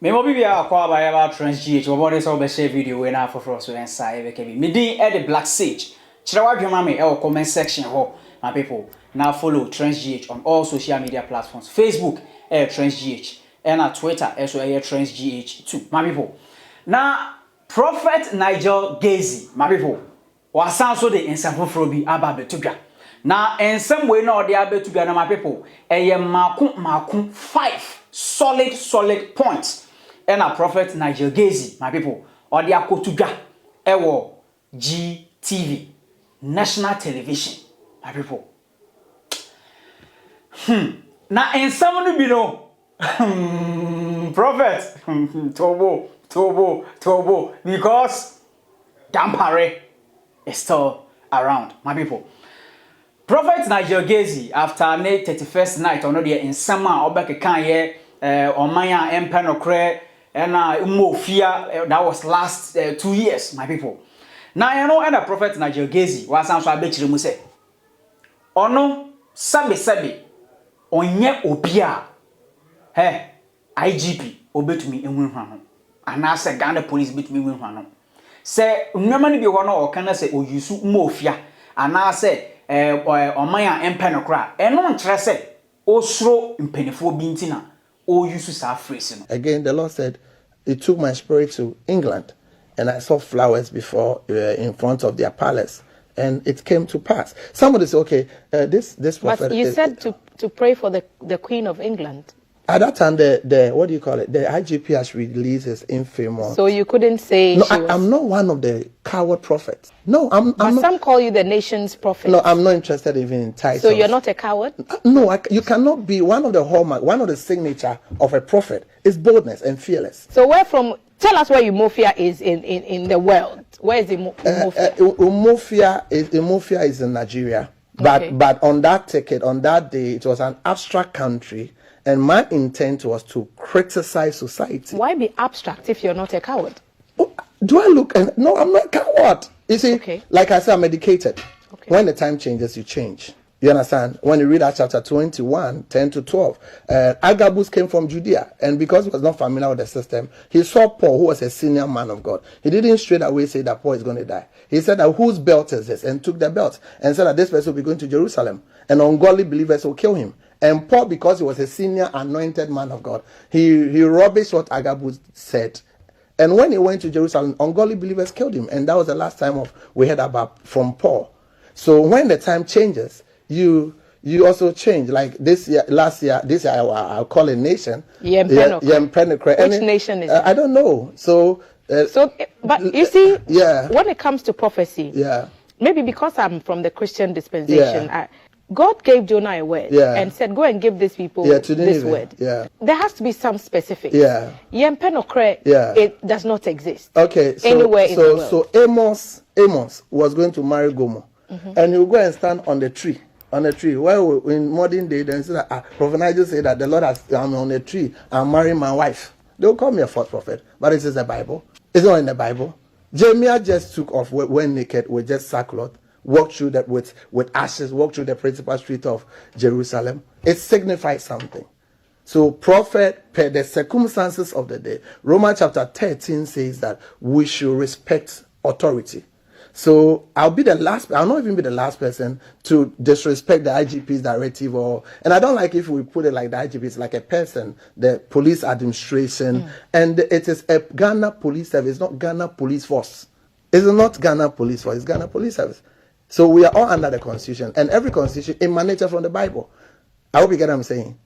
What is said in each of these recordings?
Me mo bibia akwa ba ya ba trans GH obode so be share video we na afoforo so inside be kebi me din e the black sage kire wa dwema me e wo comment section ho my people now follow trans GH on all social media platforms Facebook trans GH and on Twitter so trans GH too my people now prophet Nigel Gaisie my people wa san so the ensafoforo bi aba betudwa na ensem we na ode abetudwa na my people maku 5 solid points. And a prophet Nigel Gaisie, my people, or the akotudwa ewo GTV, national television, my people. Na in some below prophet Tobo, because Dampare is still around, my people. Prophet Nigel Gaisie, after the 31st night, on the in summer, obeke kanye Omaya Empenokre. And Umofia, that was last 2 years, my people. Now, you know, and the prophet Nigel Gaisie was answered by Chile. Ono, sabi, onye obia, hey, IGP, obey to me in Winhano. And I said, Ghana police beat me Winhano. Say, Nemani be one or can I say, O Yusu Mofia, and I said, Omaya Empenokra, and non tresse, Osro in Penifo Bintina. Again, the Lord said, "It took my spirit to England, and I saw flowers before in front of their palace, and it came to pass." Somebody said, "Okay, this prophet." But you said to pray for the Queen of England. At that time, the what do you call it? The IGP has released his infamous. So you couldn't say. No, I'm not one of the coward prophets. No, I'm but not. Some call you the nation's prophet. No, I'm not interested even in titles. So you're not a coward? No, you cannot be one of the hallmark. One of the signature of a prophet is boldness and fearless. So where from? Tell us where Umofia is in the world. Where is Umofia? Umofia is in Nigeria. But on that ticket, on that day, it was an abstract country. And my intent was to criticize society. Why be abstract if you're not a coward? Oh, do I look? No, I'm not a coward. You see, like I said, I'm educated. Okay. When the time changes, you change. You understand? When you read that chapter 21, 10 to 12, Agabus came from Judea. And because he was not familiar with the system, he saw Paul, who was a senior man of God. He didn't straight away say that Paul is going to die. He said that whose belt is this? And took the belt. And said that this person will be going to Jerusalem. And ungodly believers will kill him. And Paul, because he was a senior anointed man of God, he rubbished what Agabus said. And when he went to Jerusalem, ungodly believers killed him. And that was the last time we heard about from Paul. So when the time changes, you also change. Like this year, this year I'll call a nation. Yempenokre. Which nation is it? I don't know. But you see, when it comes to prophecy, maybe because I'm from the Christian dispensation, God gave Jonah a word and said, "Go and give these people this word." There has to be some specifics. Yempenokre, it does not exist. Okay, anywhere in the world. So Amos was going to marry Gomer, and he will go and stand on the tree. On a tree. Well, in modern day, then say that Prophet Nigel said that the Lord has I'm on a tree. I'm marrying my wife. They'll call me a false prophet, but it is the Bible. It's not in the Bible. Jeremiah just took off when naked with just sackcloth. Walk through that with ashes, walk through the principal street of Jerusalem. It signifies something. So, prophet, per the circumstances of the day, Romans chapter 13 says that we should respect authority. So, I'll not even be the last person to disrespect the IGP's directive and I don't like if we put it like the IGP is like a person, the police administration, and it is a Ghana police service, not Ghana police force. It's not Ghana police force, it's Ghana police service. So we are all under the constitution, and every constitution emanates from the Bible. I hope you get what I'm saying.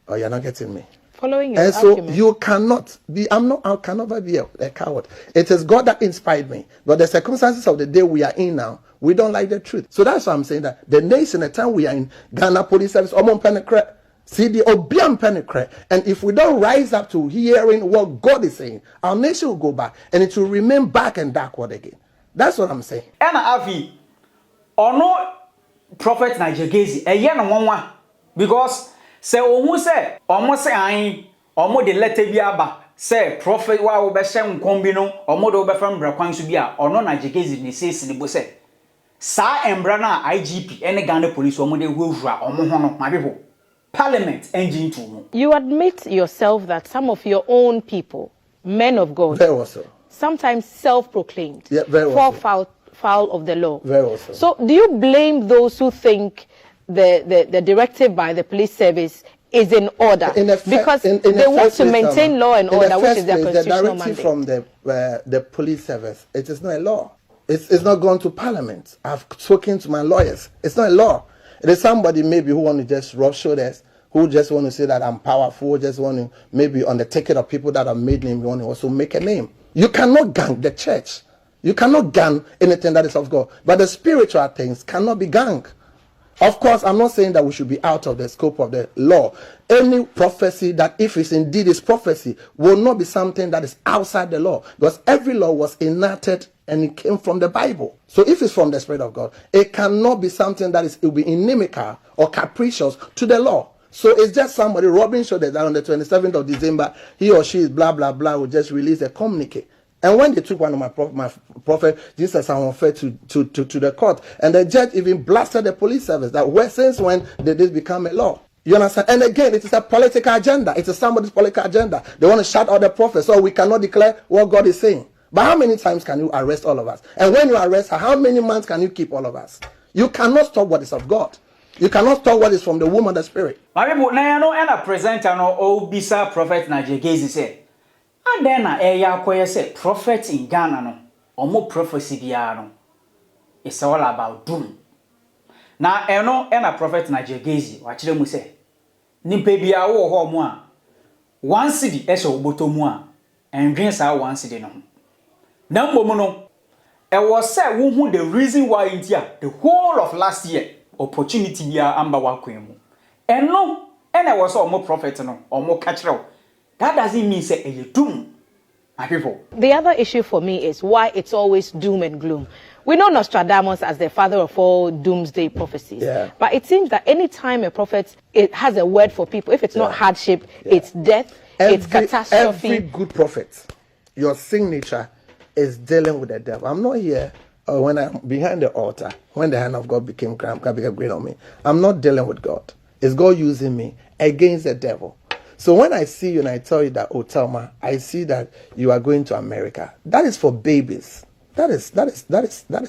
Oh, you're not getting me. Following your argument. So you cannot be, I can never be a coward. It is God that inspired me. But the circumstances of the day we are in now, we don't like the truth. So that's why I'm saying that the nation, the time we are in, Ghana police service, CD Obiam Penecre. And if we don't rise up to hearing what God is saying, our nation will go back, and it will remain back and backward again. That's what I'm saying. And Avi. Or no prophet Nigel Gaisie, a young one, because say, almost say, I almost the letter biaba, say, prophet, while Beshem combino, or model Befam Braquan Subia, or no Nigel Gaisie, ni says in the busse. Sa and Brana, IGP, any Ghana police, or model Wilfra, or Mohono, my people. Parliament engine to. You admit yourself that some of your own people, men of God, very well so, sometimes self-proclaimed, very well fall foul of the law. Very well so. So do you blame those who think the directive by the police service is in order? Because they want to maintain law and order, which is their constitutional mandate. The directive from the police service, it is not a law. It's not gone to Parliament. I've spoken to my lawyers. It's not a law. It is somebody maybe who want to just rub shoulders, who just want to say that I'm powerful, just want to maybe on the ticket of people that have made name, want to also make a name. You cannot gang the church. You cannot gang anything that is of God. But the spiritual things cannot be gang. Of course, I'm not saying that we should be out of the scope of the law. Any prophecy that, if it's indeed is prophecy, will not be something that is outside the law. Because every law was enacted and it came from the Bible. So if it's from the Spirit of God, it cannot be something that it will be inimical or capricious to the law. So it's just somebody rubbing shoulders that on the 27th of December, he or she is blah, blah, blah, will just release a communique. And when they took one of my prophet, Jesus, I referred to the court, and the judge even blasted the police service. That since when did this become a law? You understand? And again, it is a political agenda. It is somebody's political agenda. They want to shut out the prophets, so we cannot declare what God is saying. But how many times can you arrest all of us? And when you arrest her, how many months can you keep all of us? You cannot stop what is of God. You cannot stop what is from the womb of the Spirit. My people, now and a presenter no Obisa prophet Nigel Gaisie said. And then a choir said, prophet in Ghana, no, or more prophecy biano. It's all about doom. Now, and a prophet Nigel Gaisie, watch them say, Nimpebia or Homoa. 1 city, eso botomoa, and drinks out 1 city no. Number mono, it was said, who the reason why India, the whole of last year, opportunity be amba wakwemu. And no, and I was all more prophet no, or more catcher. That doesn't mean say a doom, my people. The other issue for me is why it's always doom and gloom. We know Nostradamus as the father of all doomsday prophecies. Yeah. But it seems that any time a prophet has a word for people, if it's not hardship, it's death, it's catastrophe. Every good prophet, your signature is dealing with the devil. I'm not here when I'm behind the altar, when the hand of God became great on me. I'm not dealing with God. It's God using me against the devil. So when I see you and I tell you that, oh Thelma, I see that you are going to America. That is for babies. That is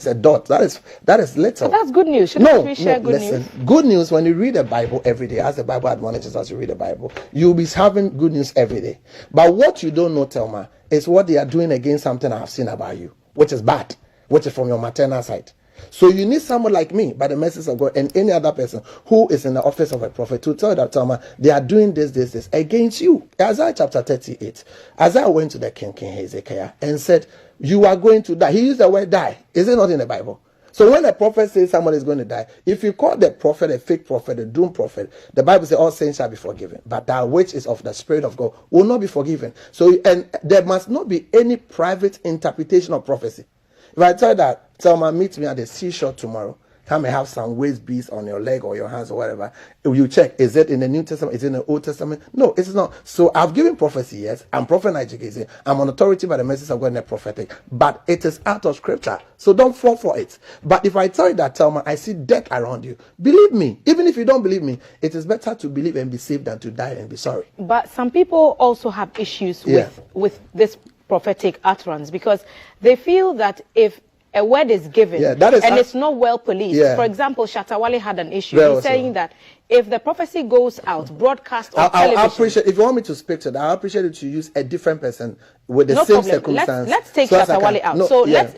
a dot. That is little. But that's good news. Shouldn't we share good news? Good news when you read the Bible every day, as the Bible admonishes us to read the Bible, you'll be having good news every day. But what you don't know, Thelma, is what they are doing against something I have seen about you, which is bad, which is from your maternal side. So you need someone like me, by the message of God, and any other person who is in the office of a prophet to tell that Thelma, they are doing this against you. Isaiah chapter 38. Isaiah went to the King Hezekiah and said, you are going to die. He used the word die. Is it not in the Bible? So when a prophet says someone is going to die, if you call the prophet a fake prophet, a doomed prophet, the Bible says all sins shall be forgiven. But that which is of the Spirit of God will not be forgiven. So, and there must not be any private interpretation of prophecy. If I tell that, Thelma, meet me at the seashore tomorrow, come and have some waist beads on your leg or your hands or whatever, you check, is it in the New Testament, is it in the Old Testament? No, it's not. So I've given prophecy, yes. I'm prophet Nigel Gaisie. I'm on authority by the message of God in the prophetic. But it is out of scripture. So don't fall for it. But if I tell you that, Thelma, I see death around you, believe me. Even if you don't believe me, it is better to believe and be saved than to die and be sorry. But some people also have issues with this prophetic utterance because they feel that if a word is given and it's not well policed. For example, Shatawale had an issue. He's saying that if the prophecy goes out, broadcast on television. I appreciate, if you want me to speak to that, I appreciate it to use a different person with the same circumstance. Let's take Shatawale out.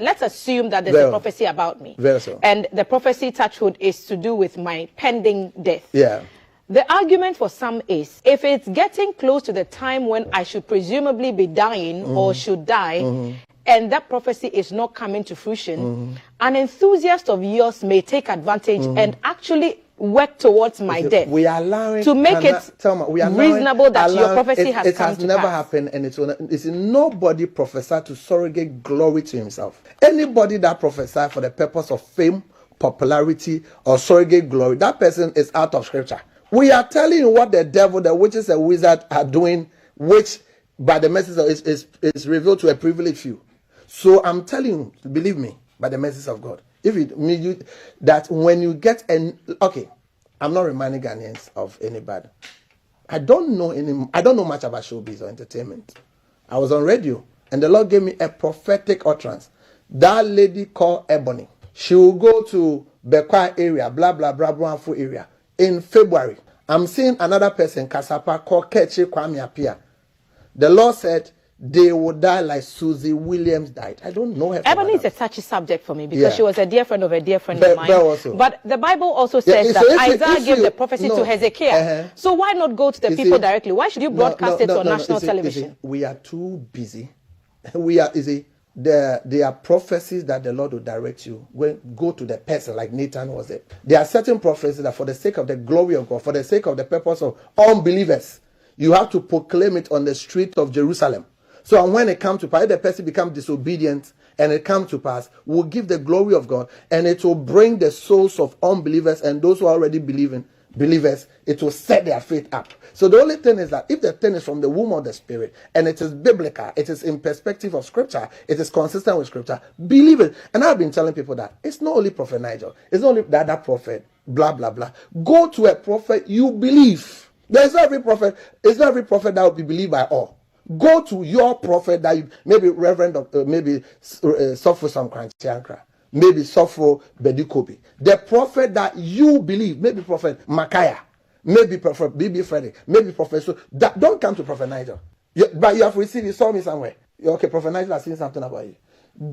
Let's assume that there's a prophecy about me. And the prophecy, touchwood, is to do with my pending death. The argument for some is, if it's getting close to the time when I should presumably be dying or should die, and that prophecy is not coming to fruition, an enthusiast of yours may take advantage and actually work towards my death to make it reasonable that your prophecy has come to pass. It has never happened, and it's nobody prophesied to surrogate glory to himself. Anybody that prophesied for the purpose of fame, popularity, or surrogate glory, that person is out of scripture. We are telling you what the devil, the witches and wizards are doing, which by the message is revealed to a privileged few. So I'm telling you, believe me, by the message of God. If it means that when you get I'm not reminding Ghanaians of anybody. I don't know much about showbiz or entertainment. I was on radio, and the Lord gave me a prophetic utterance. That lady called Ebony, she will go to Bekwa area, blah, blah, blah, Brownsville area, in February. I'm seeing another person, Kasapa, called Kechi Kwame Apia. The Lord said they would die like Susie Williams died. I don't know her. Ebony is a touchy subject for me because she was a dear friend of a dear friend of mine. But the Bible also says that Isaiah gave the prophecy to Hezekiah. So why not go to the people directly? Why should you broadcast it on national television? We are too busy. There are prophecies that the Lord will direct you. Go to the person like Nathan was there. There are certain prophecies that for the sake of the glory of God, for the sake of the purpose of unbelievers, you have to proclaim it on the street of Jerusalem. So when it comes to pass, if the person becomes disobedient and it comes to pass, we'll give the glory of God, and it will bring the souls of unbelievers and those who are already believers, it will set their faith up. So the only thing is that if the thing is from the womb of the Spirit and it is biblical, it is in perspective of Scripture, it is consistent with Scripture, believe it. And I've been telling people that it's not only Prophet Nigel, it's not only the other prophet, blah, blah, blah. Go to a prophet you believe. It's not every prophet that will be believed by all. Go to your prophet that you, maybe Reverend, maybe Sopho Samkrantiankra, maybe Sopho Bedikobi. The prophet that you believe, maybe Prophet Micaiah, maybe Prophet Bibi Frederick, maybe Professor. Don't come to Prophet Nigel. But you have received, you saw me somewhere. Okay, Prophet Nigel has seen something about you.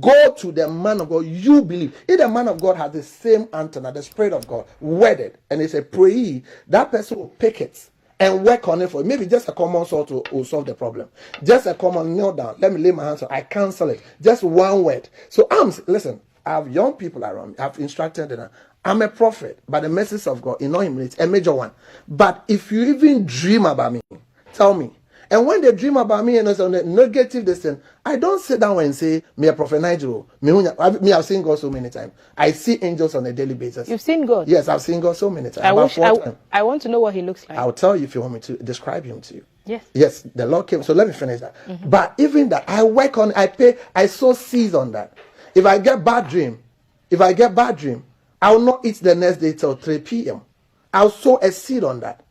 Go to the man of God you believe. If the man of God has the same antenna, the Spirit of God, wedded, and it's a pray, that person will pick it and work on it for maybe just a common sort will solve the problem. Just a common kneel down. Let me lay my hands on. I cancel it. Just one word. So listen. I have young people around me. I've instructed them. I'm a prophet, by the message of God, in all humility, a major one. But if you even dream about me, tell me. And when they dream about me and it's on the negative distance, I don't sit down and say, me a Prophet Nigel. I've seen God so many times. I see angels on a daily basis. You've seen God? Yes, I've seen God so many times. I want to know what he looks like. I'll tell you if you want me to describe him to you. Yes. Yes, the Lord came. So let me finish that. Mm-hmm. But even that, I work on, I sow seeds on that. If I get bad dream, I will not eat the next day till 3 p.m. I'll sow a seed on that.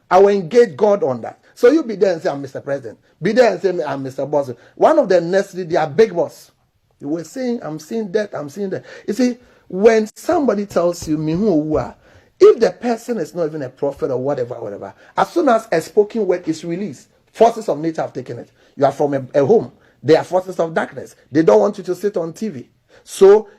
I will engage God on that. So you be there and say, I'm Mr. President. Be there and say, I'm Mr. Boss. One of the next day, they are big boss. You were saying, I'm seeing that. You see, when somebody tells you, me who are, if the person is not even a prophet or whatever, as soon as a spoken word is released, forces of nature have taken it. You are from a home. They are forces of darkness. They don't want you to sit on TV. So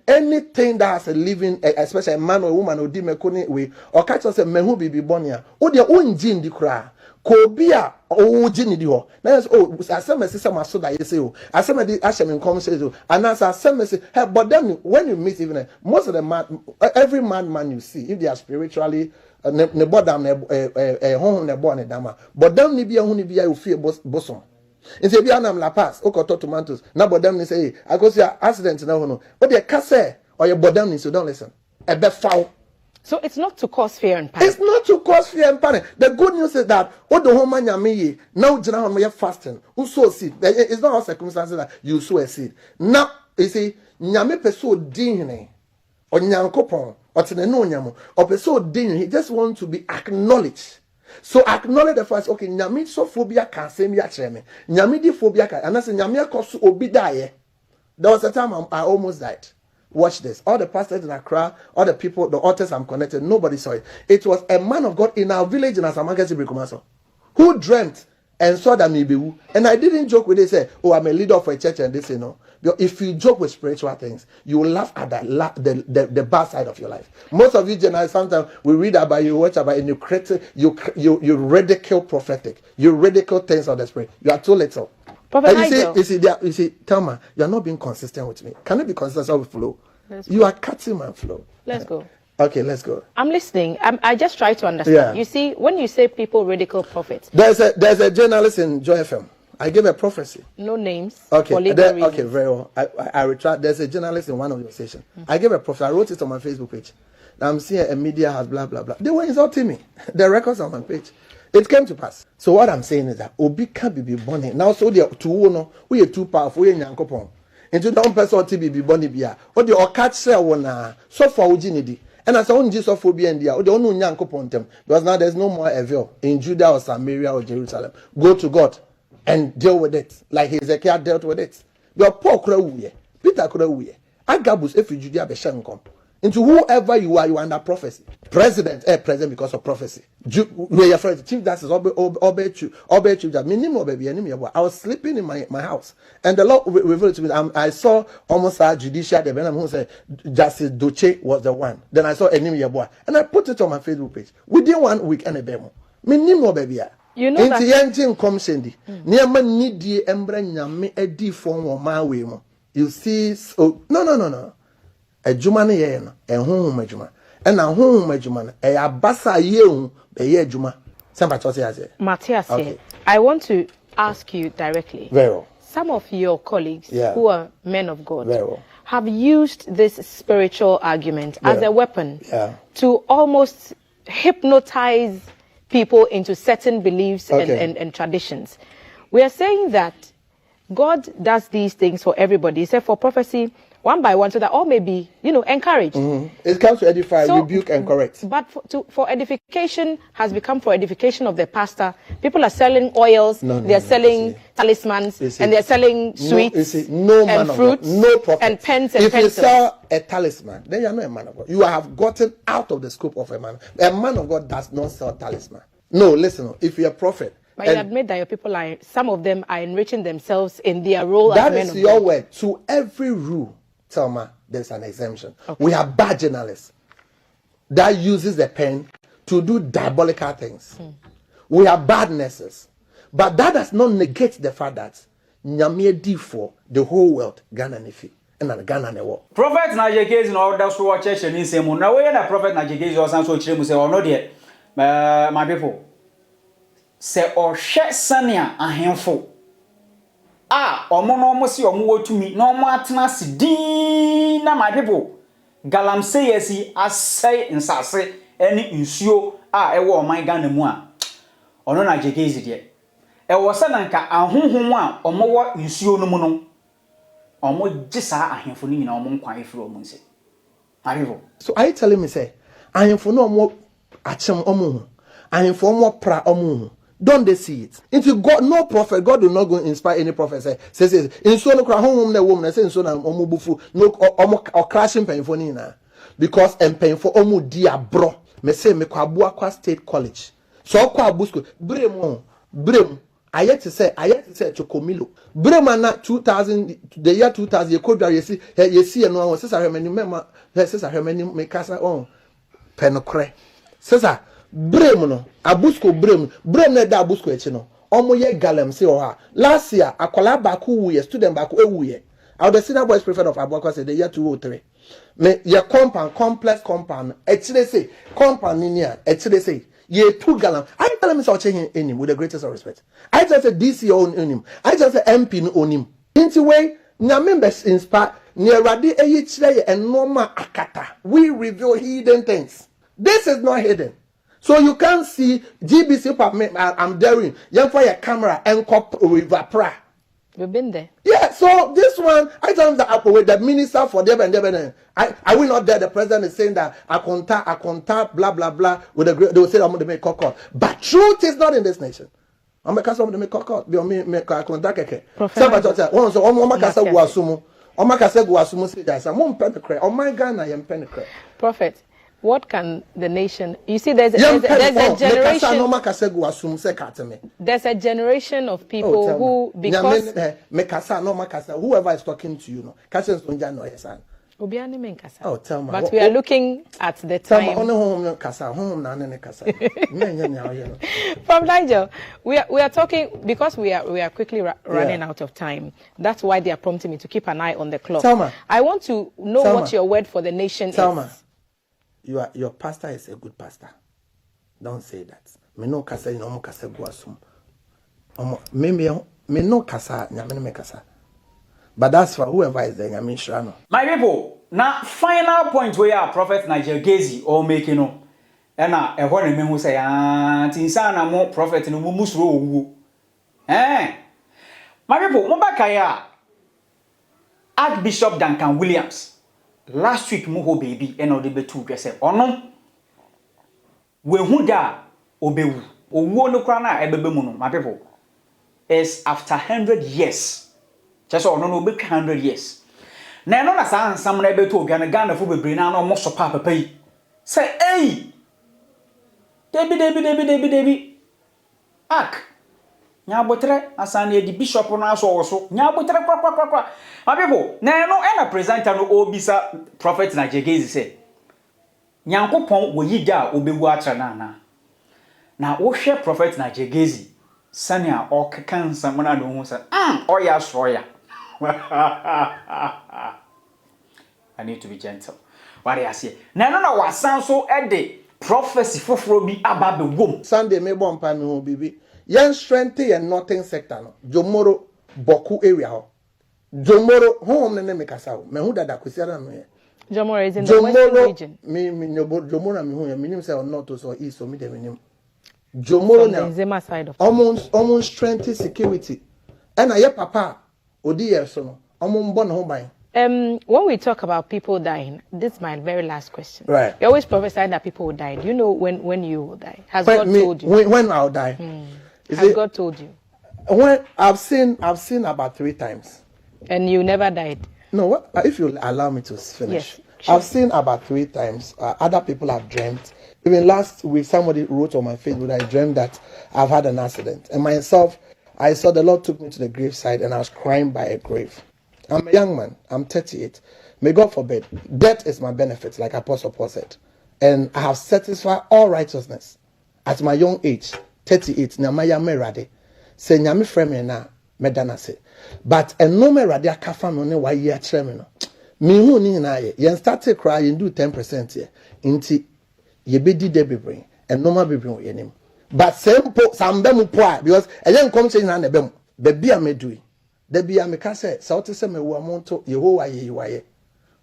anything that has a living, especially a man or a woman who did mekoni we or catch us a mehu bibi bonia, or their own gene di kra, kobia or gene di ho. Now as some say so that you say, as some of the Ashem in common says, and as some say, but then when you meet even most of the man, every man you see, if they are spiritually ne bodam ne home ne born dama, but them ni bia hu ni bia you feel bosom. In say bianam la pass o koto tomatoes na bodam ni say I go see accident na hono what dey ka say or your bodam ni so don't listen e be foul. So it's not to cause fear and panic. It's not to cause fear and panic. The good news is that o do homa nyame yi now jina homa you fasting who sow seed. It's not all circumstances that you sow a seed. Now you see nyame peso din hene o nyankopon o tene no nyamo o peso din he just want to be acknowledged. So acknowledge the fact, okay, nyami so phobia can say me atreme. Nyami di phobia can, and I say nyami akosu obi die. There was a time I almost died. Watch this. All the pastors in Accra, all the people, the authors I'm connected, nobody saw it. It was a man of God in our village in Asamagasi Brikumaso who dreamt and saw that me be who. And I didn't joke with it, say, oh, I'm a leader of a church and this, you know. Because if you joke with spiritual things, you will laugh at the bad side of your life. Most of you, generally, sometimes we read about you, watch about, and you ridicule prophetic. You ridicule things of the spirit. You are too little. You see, Thelma, you are not being consistent with me. Can you be consistent with flow? You are cutting my flow. Let's go. Okay, let's go. I'm listening. I just try to understand. Yeah. You see, when you say people ridicule prophets, there's a journalist in Joy FM. I gave a prophecy. No names. Okay. For legal reasons. Okay, very well. I retract. There's a journalist in one of your stations. I gave a prophecy. I wrote it on my Facebook page. I'm seeing a media has blah blah blah. They were insulting me. The records on my page. It came to pass. So what I'm saying is that Obi can be born. Now so they are we are too powerful. We are nyankopon. Into the person to be born bia. Or the catch say one so for ujinidi. And as on Jesus phobia and the don't know nyanko pontem. Because now there's no more evil in Judah or Samaria or Jerusalem. Go to God and deal with it. Like Hezekiah dealt with it. Your poor crowd, Peter crowd. Agabus if you Judea be shankom. Into whoever you are under prophecy. President because of prophecy. We are friends. Chief Justice obey Chief Justice. Minimum baby enemy. I was sleeping in my house, and the Lord revealed to me. I saw almost a judicial. The man who said Justice Doche was the one. Then I saw enemy boy, and I put it on my Facebook page. Within 1 week, and a bemo. Minimum baby. You know that. You see, so no. Ejuma ne ye no ehunhum ejuma na hunhum ejuma no e abasa yehu be ye ejuma samba chose ase Matthias okay. I want to ask you directly. Very well. Some of your colleagues who are men of God have used this spiritual argument as a weapon to almost hypnotize people into certain beliefs and traditions. We are saying that God does these things for everybody. He said for prophecy, one by one, so that all may be, encouraged. It comes to edify, rebuke, and correct. But for edification has become for edification of the pastor. People are selling oils, they're selling talismans, and they're selling sweets and fruits, no prophet. And pens and if pencils. If you sell a talisman, then you are not a man of God. You have gotten out of the scope of a man. A man of God does not sell talisman. No, listen, if you're a prophet, but you admit that your people some of them are enriching themselves in their role as men of God. That is your word. To every rule, Thelma, there's an exemption. Okay. We have bad journalists that uses the pen to do diabolical things. We have bad nurses. But that does not negate the fact that Nyame di for the whole world, Ghana Nefi, and Ghana Newo. Prophet Nigel Gaisie no that's what church and say mo na we na prophet Nigel Gaisie or so chire mu say ono de my people say or hwe sania ahemfo omo no omo si omo wotumi na omo atena sidin na my people galamsey asi asai nsase eni nsuo ewo oman Ghana mu a ono na Gaisie de ewo se na nka ahonhom a omo wo nsuo no mu no omo gisa ahemfo ni nyina omo nkwan efiri omo nse my people. So are you telling me say ahemfo no omo achem omo ahemfo omo pra omo. Don't they see it? If you got no prophet, God will not go inspire any prophet. Says in so no cry home the woman say in so na omubufu no or crashing painful na because painful omu dia bro me say me kwa Akwa State College. So kwa busco brem I yet to say to Komilo brem na 2000 the year 2000 you could you see no one says I remember says I remember me casa on penokre says brem no abusko brem na da abusko echi no omo ye galem se o ha last year akola baku wuye student baku ewuye I the senior boys prefect of Akwa said the year 2003 me ye complex compound echi say compound ni a echi say ye 2 gallon I tell me so change him with the greatest of respect I just say DC on him I just say MP on him into way na members inspire near radi eyi chire e normal akata we reveal hidden things. This is not hidden. So you can't see GBC. I'm daring. You for your camera and cop with pra. We've been there. Yeah. So this one, I tell them that with the minister for them and them. I will not there. The president is saying that I contact, blah blah blah. With the they will say I'm going to make call. But truth is not in this nation. I'm going to make call. Be on me contact. Prophet. One so kasa guasumu. Kasa guasumu say that. I'm penny. Oh my God, I am penny. Prophet. What can the nation? You see, there's a generation. There's a generation of people who, because whoever is talking to you, oh, tell me. But we are looking at the time. From Nigel, we are talking because we are quickly running out of time. That's why they are prompting me to keep an eye on the clock. I want to know what your word for the nation is. Your pastor is a good pastor. Don't say that. Me no kasa ina omo kasa guasum. Me no kasa nyame me kasa. But that's for whoever is there nyame shrano. My people, now final point where our prophet Nigel Gaisie or making no. Na e ho na me hu say tinsa na mo prophet no musuro owu. My people, mo bakaya Archbishop Duncan Williams. last week mu ho baby e na ode betu dwese ono we hu da obewu owuo no kra na ebebe mu no my people is after 100 years just ono no obe 100 years na no na sa ansam na betu odwa na Ghana fo bebre na no mo so papa yi say hey debi ak nya botre asane edi bishop no aso woso nya botre kwa my people na no e na presenter no obisa prophet Nigel Gaisie say nyankopon wo yida obewu atra na wo hwe prophet Nigel Gaisie sane a okeka nsam na do hu say oya soya I need to be gentle what I say na no na wasan so e de prophecy foforo bi aba be wom Sunday me bompa me ho bibi yen strength and nothing sector no Jomoro Boku area ho Jomoro home ne me kasa ho me hu dada kwesiara no ye Jomoro is in the western region me Jomoro me hu ye me nim say on north or east so me dem nim Jomoro na Zema side of almost strength security and aye papa odi ye so no mbo no ho ban. When we talk about people dying, this is my very last question. Right. You always prophesy that people will die. Do you know when you will die? Has God told you? When I'll die? Has God told you? When I've seen about 3 times. And you never died? No, if you allow me to finish. Yes, sure. I've seen about 3 times. Other people have dreamt. Even last week, somebody wrote on my Facebook, I dreamt that I've had an accident. And myself, I saw the Lord took me to the graveside and I was crying by a grave. I'm a young man. I'm 38. May God forbid. Death is my benefit, like Apostle Paul said. And I have satisfied all righteousness. At my young age, 38, Nyamaya merade. Say Nyami frame na medana se. But no merade akafa me ne wa ye akyere me no. Me hu ni na ye. Yen start cry yen do 10% here. Inti ye bedi de bebre. And no ma bebre wo yenim. But sempo sambe mu po a because eyen kom che na na be mu. Be bia medui. Da bia me ka se sa wote se me wo amonto Yehowa ye yiwaye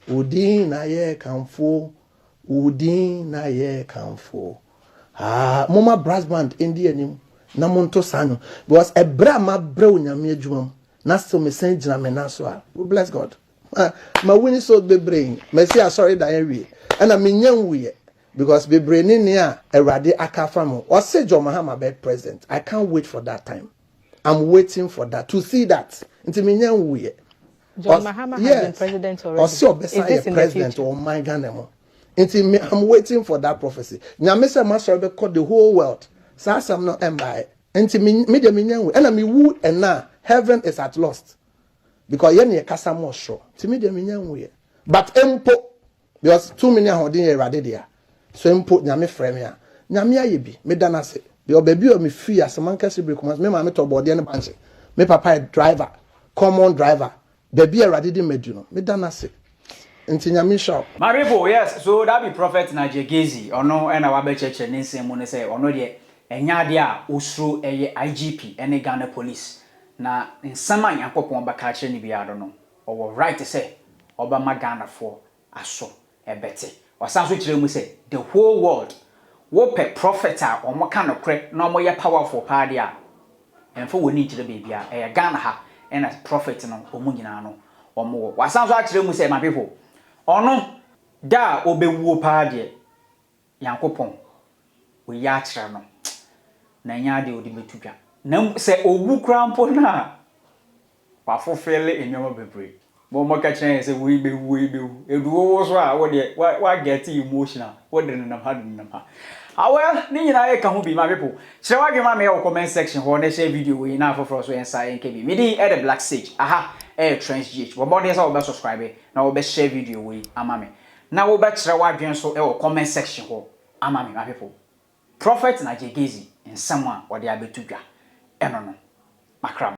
udin na ye kamfo udin na ye kamfo mama brass band indi anim na monto sano because ebra ma bra onyame adwuma na so me san gina me na so a we bless God ma wini so be brain me say sorry da wi na me nyan wuye because be brain ni a Awurade akafa mo o se John Mahama be president. I can't wait for that time. I'm waiting for that to see that. John Mahama has been president already. Is this in president or my Ghana? I'm waiting for that prophecy. Nyamesa Master be called the whole world. So I'm not embaye. And I'm woo and now heaven is at lost. Because yen ye kasa mo sure. But empo because 2 million hodin erade dia. So empo nyame frame ya. Nyame ayebi me dana se. The baby of me free as a man can see because me mama to body and bunch. Me papa a driver, common driver. Baby a radidi meduno. Me dana se. Intinya me show. My people, yes. So that be prophet Nigel Gaisie. Ono ena wabe church nse mo ne say ono de enya de a osro eye IGP ene Ghana police. Na nsama yankopon baka kire ni bia do no. Owo right say oba ma Ghana for aso ebete. Osanso kire mu say the whole world wo pe prophet a omo ka no kre na omo ye powerful pa de a enfo woni kire baby a e Ghana ha and as prophet no omo nyina no omo wasan so akire mu say my people ono da obewuo pa de yankopon we ya akire no na nya de odi betudwa na say owu krampo na wa fofele enyomo bebre bo mo ka kire say we bewu eduwo so a wo de wa get emotional wo de nam ha well, ni na e ka ho bi my people. Share wa gema me e comment section ho na share video we na for so inside NKB. Me di e the black sage. Aha, e trans GH. Wo body say wo be subscribe na wo be share video we ama me. Na wo be kire wa dwen so e comment section ho ama me my people. Prophet Nigel Gaisie in someone wo de abetudwa. Eno no. Makram.